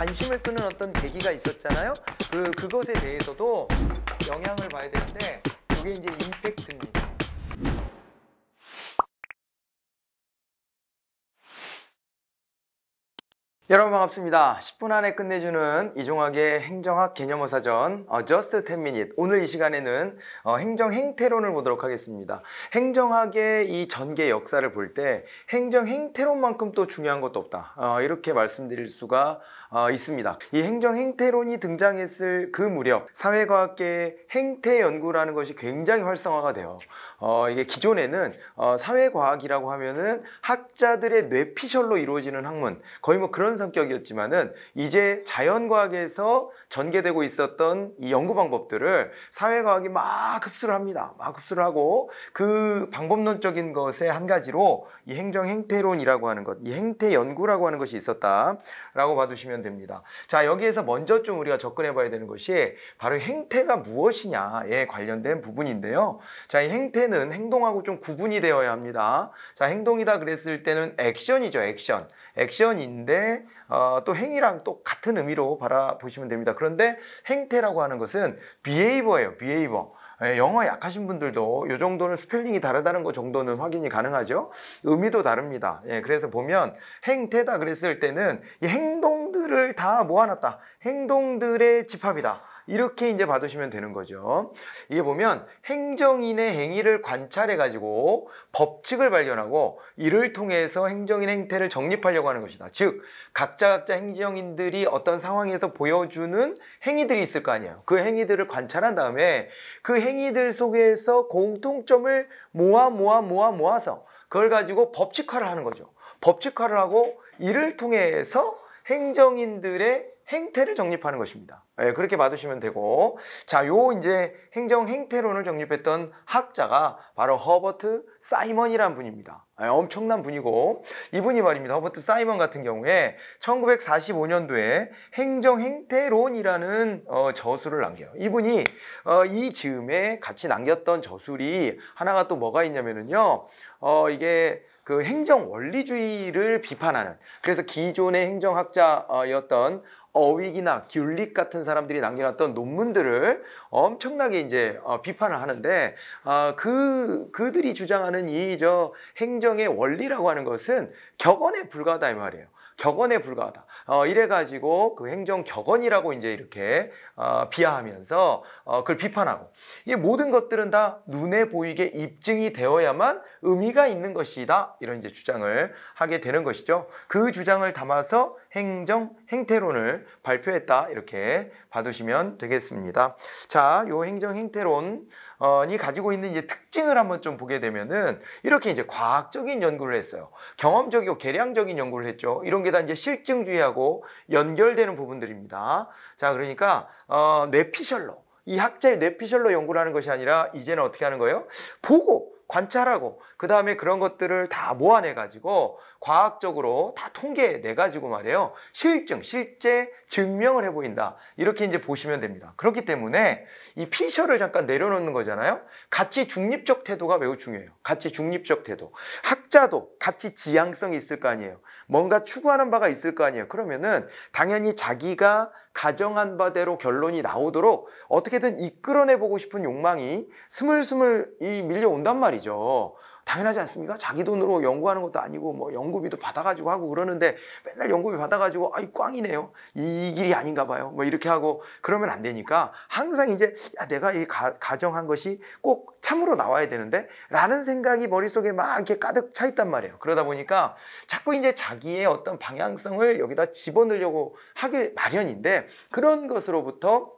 관심을 끄는 어떤 계기가 있었잖아요. 그것에 대해서도 영향을 봐야 되는데 그게 이제 임팩트입니다. 여러분 반갑습니다. 10분 안에 끝내주는 이종학의 행정학 개념어사전 Just 10 Minutes. 오늘 이 시간에는 행정 행태론을 보도록 하겠습니다. 행정학의 이 전개 역사를 볼 때 행정 행태론만큼 또 중요한 것도 없다. 이렇게 말씀드릴 수가 있습니다. 이 행정 행태론이 등장했을 그 무렵 사회과학계의 행태 연구라는 것이 굉장히 활성화가 돼요. 이게 기존에는 사회과학이라고 하면은 학자들의 뇌피셜로 이루어지는 학문, 거의 뭐 그런 성격이었지만은 이제 자연과학에서 전개되고 있었던 이 연구 방법들을 사회과학이 막 흡수를 합니다. 막 흡수를 하고 그 방법론적인 것의 한 가지로 이 행정 행태론이라고 하는 것, 이 행태 연구라고 하는 것이 있었다라고 봐두시면 됩니다. 자, 여기에서 먼저 좀 우리가 접근해 봐야 되는 것이 바로 행태가 무엇이냐에 관련된 부분인데요. 자, 이 행태는 행동하고 좀 구분이 되어야 합니다. 자, 행동이다 그랬을 때는 액션이죠, 액션. 액션인데 또 행위랑 또 같은 의미로 바라보시면 됩니다. 그런데 행태라고 하는 것은 behavior예요, behavior. 영어 약하신 분들도 이 정도는 스펠링이 다르다는 것 정도는 확인이 가능하죠. 의미도 다릅니다. 그래서 보면 행태다 그랬을 때는 이 행동들을 다 모아놨다. 행동들의 집합이다. 이렇게 이제 봐두시면 되는 거죠. 이게 보면 행정인의 행위를 관찰해가지고 법칙을 발견하고 이를 통해서 행정인 행태를 정립하려고 하는 것이다. 즉, 각자 행정인들이 어떤 상황에서 보여주는 행위들이 있을 거 아니에요. 그 행위들을 관찰한 다음에 그 행위들 속에서 공통점을 모아서 그걸 가지고 법칙화를 하는 거죠. 법칙화를 하고 이를 통해서 행정인들의 행태를 정립하는 것입니다. 그렇게 봐두시면 되고, 자, 요 이제 행정 행태론을 정립했던 학자가 바로 허버트 사이먼이라는 분입니다. 엄청난 분이고, 이분이 말입니다. 허버트 사이먼 같은 경우에 1945년도에 행정 행태론이라는 저술을 남겨요. 이분이 이 즈음에 같이 남겼던 저술이 하나가 또 뭐가 있냐면은요, 이게 그 행정 원리주의를 비판하는, 그래서 기존의 행정학자였던 어윅이나 귤릭 같은 사람들이 남겨놨던 논문들을 엄청나게 이제 비판을 하는데, 그들이 주장하는 이 행정의 원리라고 하는 것은 격언에 불과하다 이 말이에요. 격언에 불과하다. 이래가지고 그 행정 격언이라고 이제 이렇게 비하하면서 그걸 비판하고, 이 모든 것들은 다 눈에 보이게 입증이 되어야만 의미가 있는 것이다. 이런 이제 주장을 하게 되는 것이죠. 그 주장을 담아서 행정 행태론을 발표했다. 이렇게 봐두시면 되겠습니다. 자, 요 행정 행태론 이 가지고 있는 이제 특징을 한번 좀 보게 되면은 이렇게 이제 과학적인 연구를 했어요. 경험적이고 계량적인 연구를 했죠. 이런 게 다 이제 실증주의하고 연결되는 부분들입니다. 자, 그러니까 뇌피셜로, 이 학자의 뇌피셜로 연구를 하는 것이 아니라 이제는 어떻게 하는 거예요? 보고 관찰하고 그 다음에 그런 것들을 다 모아내가지고 과학적으로 다 통계내가지고 말이에요. 실제 증명을 해보인다. 이렇게 이제 보시면 됩니다. 그렇기 때문에 이 피셜을 잠깐 내려놓는 거잖아요. 가치 중립적 태도가 매우 중요해요. 가치 중립적 태도. 학자도 가치 지향성이 있을 거 아니에요. 뭔가 추구하는 바가 있을 거 아니에요. 그러면은 당연히 자기가 가정한 바대로 결론이 나오도록 어떻게든 이끌어내보고 싶은 욕망이 스물스물 밀려온단 말이죠. 당연하지 않습니까? 자기 돈으로 연구하는 것도 아니고 뭐 연구비도 받아가지고 하고 그러는데 맨날 연구비 받아가지고 아이 꽝이네요. 이 길이 아닌가 봐요. 뭐 이렇게 하고 그러면 안 되니까 항상 이제 야, 내가 이 가정한 것이 꼭 참으로 나와야 되는데 라는 생각이 머릿속에 막 이렇게 가득 차 있단 말이에요. 그러다 보니까 자꾸 이제 자기의 어떤 방향성을 여기다 집어넣으려고 하기 마련인데 그런 것으로부터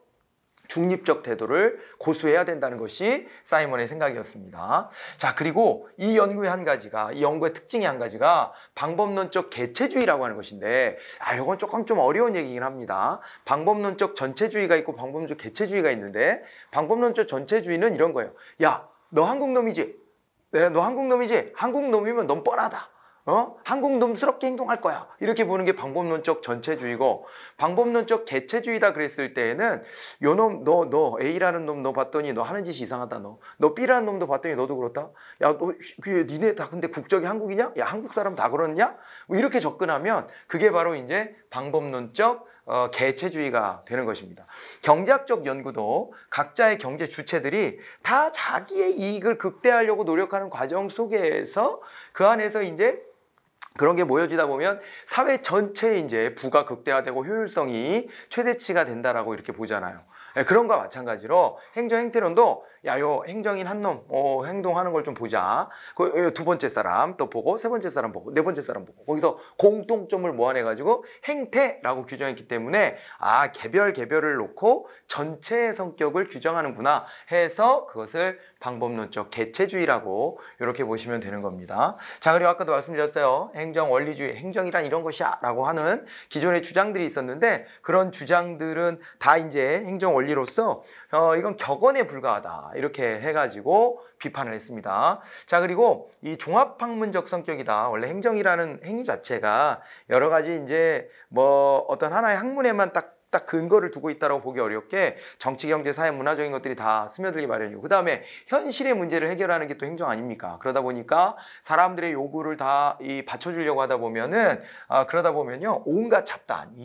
중립적 태도를 고수해야 된다는 것이 사이먼의 생각이었습니다. 자, 그리고 이 연구의 한 가지가, 이 연구의 특징의 한 가지가 방법론적 개체주의라고 하는 것인데, 이건 조금 좀 어려운 얘기긴 합니다. 방법론적 전체주의가 있고 방법론적 개체주의가 있는데, 방법론적 전체주의는 이런 거예요. 야, 너 한국 놈이지? 네, 너 한국 놈이지? 한국 놈이면 넌 뻔하다. 한국놈스럽게 행동할 거야. 이렇게 보는 게 방법론적 전체주의고, 방법론적 개체주의다 그랬을 때에는 요 놈, 너 A라는 놈 너 봤더니 너 하는 짓이 이상하다. 너 B라는 놈도 봤더니 너도 그렇다. 야, 너 니네 다 근데 국적이 한국이냐? 야, 한국 사람 다 그렇냐? 뭐 이렇게 접근하면 그게 바로 이제 방법론적 개체주의가 되는 것입니다. 경제학적 연구도 각자의 경제 주체들이 다 자기의 이익을 극대화하려고 노력하는 과정 속에서 그 안에서 이제 그런 게 모여지다 보면 사회 전체의 이제 부가 극대화되고 효율성이 최대치가 된다라고 이렇게 보잖아요. 그런 거와 마찬가지로 행정 행태론도 야, 요 행정인 한 놈 행동하는 걸 좀 보자. 두 번째 사람 또 보고 세 번째 사람 보고 네 번째 사람 보고 거기서 공통점을 모아내가지고 행태라고 규정했기 때문에 아, 개별을 놓고 전체의 성격을 규정하는구나 해서 그것을 방법론적 개체주의라고 이렇게 보시면 되는 겁니다. 자, 그리고 아까도 말씀드렸어요. 행정 원리주의, 행정이란 이런 것이야 라고 하는 기존의 주장들이 있었는데 그런 주장들은 다 이제 행정 원리로서 이건 격언에 불과하다 이렇게 해가지고 비판을 했습니다. 자, 그리고 이 종합학문적 성격이다. 원래 행정이라는 행위 자체가 여러 가지 이제 뭐 어떤 하나의 학문에만 딱 근거를 두고 있다고 보기 어렵게 정치, 경제, 사회, 문화적인 것들이 다 스며들기 마련이고 그 다음에 현실의 문제를 해결하는 게 또 행정 아닙니까? 그러다 보니까 사람들의 요구를 다 받쳐주려고 하다 보면은 그러다 보면요 온갖 잡다한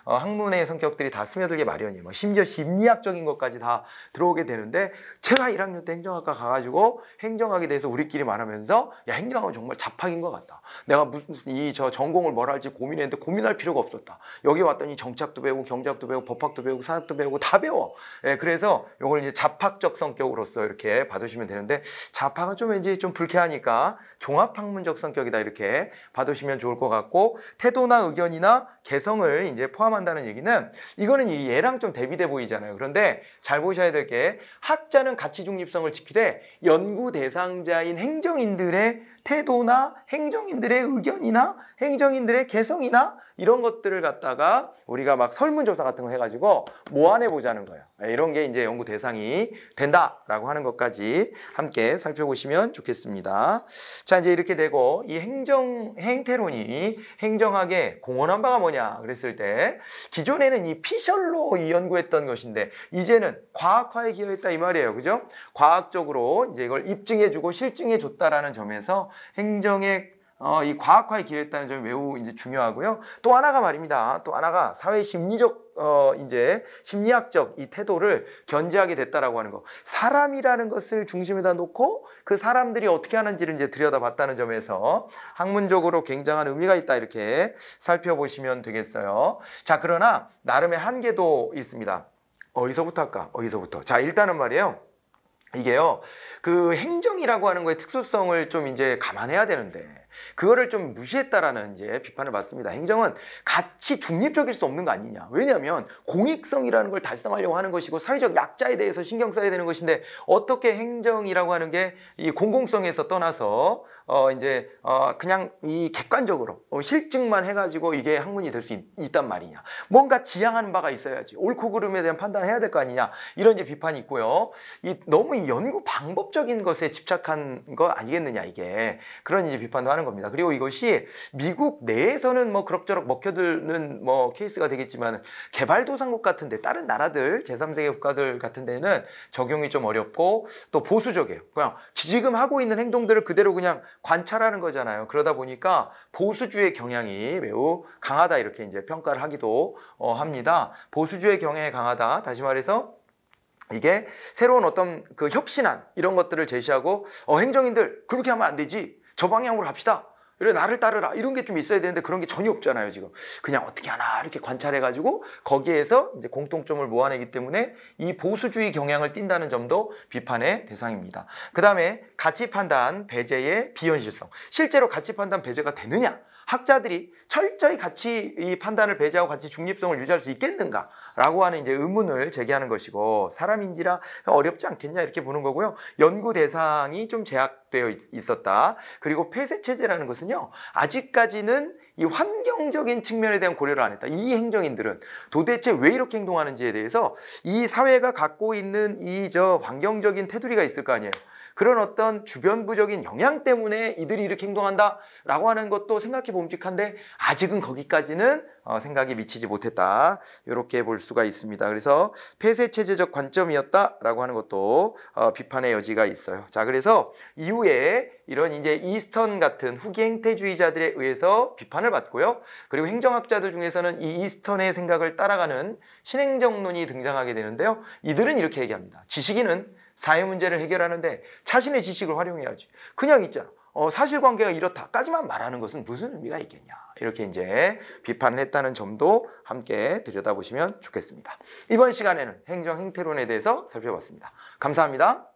학문의 성격들이 다 스며들기 마련이에요. 뭐 심지어 심리학적인 것까지 다 들어오게 되는데 제가 1학년 때 행정학과 가가지고 행정학에 대해서 우리끼리 말하면서 야, 행정학은 정말 잡학인 것 같다. 내가 무슨 저 전공을 뭘 할지 고민했는데 고민할 필요가 없었다. 여기 왔더니 정치학도 배우고 경제학도 배우고 법학도 배우고 사학도 배우고 다 배워. 그래서 이걸 이제 잡학적 성격으로서 이렇게 봐두시면 되는데 잡학은 좀 왠지 좀 불쾌하니까 종합학문적 성격이다 이렇게 봐두시면 좋을 것 같고 태도나 의견이나 개성을 이제 포함한다는 얘기는 이거는 이 얘랑 좀 대비돼 보이잖아요. 그런데 잘 보셔야 될 게 학자는 가치 중립성을 지키되 연구 대상자인 행정인들의 태도나 행정인들의 의견이나 행정인들의 개성이나 이런 것들을 갖다가 우리가 막 설문조사 같은 거 해가지고 모아내 보자는 거예요. 이런 게 이제 연구 대상이 된다라고 하는 것까지 함께 살펴보시면 좋겠습니다. 자, 이제 이렇게 되고 이 행태론이 행정학의 공헌한 바가 뭐냐 그랬을 때 기존에는 이 피셜로 연구했던 것인데 이제는 과학화에 기여했다 이 말이에요. 그죠? 과학적으로 이제 이걸 입증해주고 실증해줬다라는 점에서 행정의 이 과학화에 기여했다는 점이 매우 이제 중요하고요. 또 하나가 말입니다. 또 하나가 사회 심리적 이제 심리학적 이 태도를 견지하게 됐다라고 하는 거. 사람이라는 것을 중심에다 놓고 그 사람들이 어떻게 하는지를 이제 들여다봤다는 점에서 학문적으로 굉장한 의미가 있다 이렇게 살펴보시면 되겠어요. 자, 그러나 나름의 한계도 있습니다. 어디서부터 할까? 어디서부터? 자, 일단은 말이에요. 이게요, 그 행정이라고 하는 거의 특수성을 좀 이제 감안해야 되는데, 그거를 좀 무시했다라는 이제 비판을 받습니다. 행정은 같이 중립적일 수 없는 거 아니냐. 왜냐하면 공익성이라는 걸 달성하려고 하는 것이고, 사회적 약자에 대해서 신경 써야 되는 것인데, 어떻게 행정이라고 하는 게 이 공공성에서 떠나서, 그냥 이 객관적으로 실증만 해가지고 이게 학문이 될 수 있단 말이냐. 뭔가 지향하는 바가 있어야지. 옳고 그름에 대한 판단을 해야 될 거 아니냐. 이런 이제 비판이 있고요. 너무 이 연구 방법적인 것에 집착한 거 아니겠느냐, 이게. 그런 이제 비판도 하는 겁니다. 그리고 이것이 미국 내에서는 뭐 그럭저럭 먹혀드는 뭐 케이스가 되겠지만 개발도상국 같은데 다른 나라들, 제3세계 국가들 같은 데는 적용이 좀 어렵고 또 보수적이에요. 그냥 지금 하고 있는 행동들을 그대로 그냥 관찰하는 거잖아요. 그러다 보니까 보수주의 경향이 매우 강하다 이렇게 이제 평가를 하기도 합니다. 보수주의 경향이 강하다. 다시 말해서 이게 새로운 어떤 그 혁신안 이런 것들을 제시하고 행정인들 그렇게 하면 안 되지. 저 방향으로 갑시다. 그래 나를 따르라 이런 게 좀 있어야 되는데 그런 게 전혀 없잖아요. 지금 그냥 어떻게 하나 이렇게 관찰해가지고 거기에서 이제 공통점을 모아내기 때문에 이 보수주의 경향을 띈다는 점도 비판의 대상입니다. 그 다음에 가치 판단 배제의 비현실성. 실제로 가치 판단 배제가 되느냐? 학자들이 철저히 가치 이 판단을 배제하고 가치 중립성을 유지할 수 있겠는가라고 하는 이제 의문을 제기하는 것이고 사람인지라 어렵지 않겠냐 이렇게 보는 거고요. 연구 대상이 좀 제약되어 있었다. 그리고 폐쇄 체제라는 것은요. 아직까지는 이 환경적인 측면에 대한 고려를 안 했다. 이 행정인들은 도대체 왜 이렇게 행동하는지에 대해서 이 사회가 갖고 있는 이 환경적인 테두리가 있을 거 아니에요. 그런 어떤 주변부적인 영향 때문에 이들이 이렇게 행동한다라고 하는 것도 생각해 봄직한데 아직은 거기까지는 생각이 미치지 못했다. 이렇게 볼 수가 있습니다. 그래서 폐쇄체제적 관점이었다라고 하는 것도 비판의 여지가 있어요. 자, 그래서 이후에 이런 이제 이스턴 같은 후기 행태주의자들에 의해서 비판을 받고요. 그리고 행정학자들 중에서는 이 이스턴의 생각을 따라가는 신행정론이 등장하게 되는데요. 이들은 이렇게 얘기합니다. 지식인은 사회 문제를 해결하는데 자신의 지식을 활용해야지. 그냥 있잖아. 사실관계가 이렇다까지만 말하는 것은 무슨 의미가 있겠냐. 이렇게 이제 비판을 했다는 점도 함께 들여다보시면 좋겠습니다. 이번 시간에는 행정 행태론에 대해서 살펴봤습니다. 감사합니다.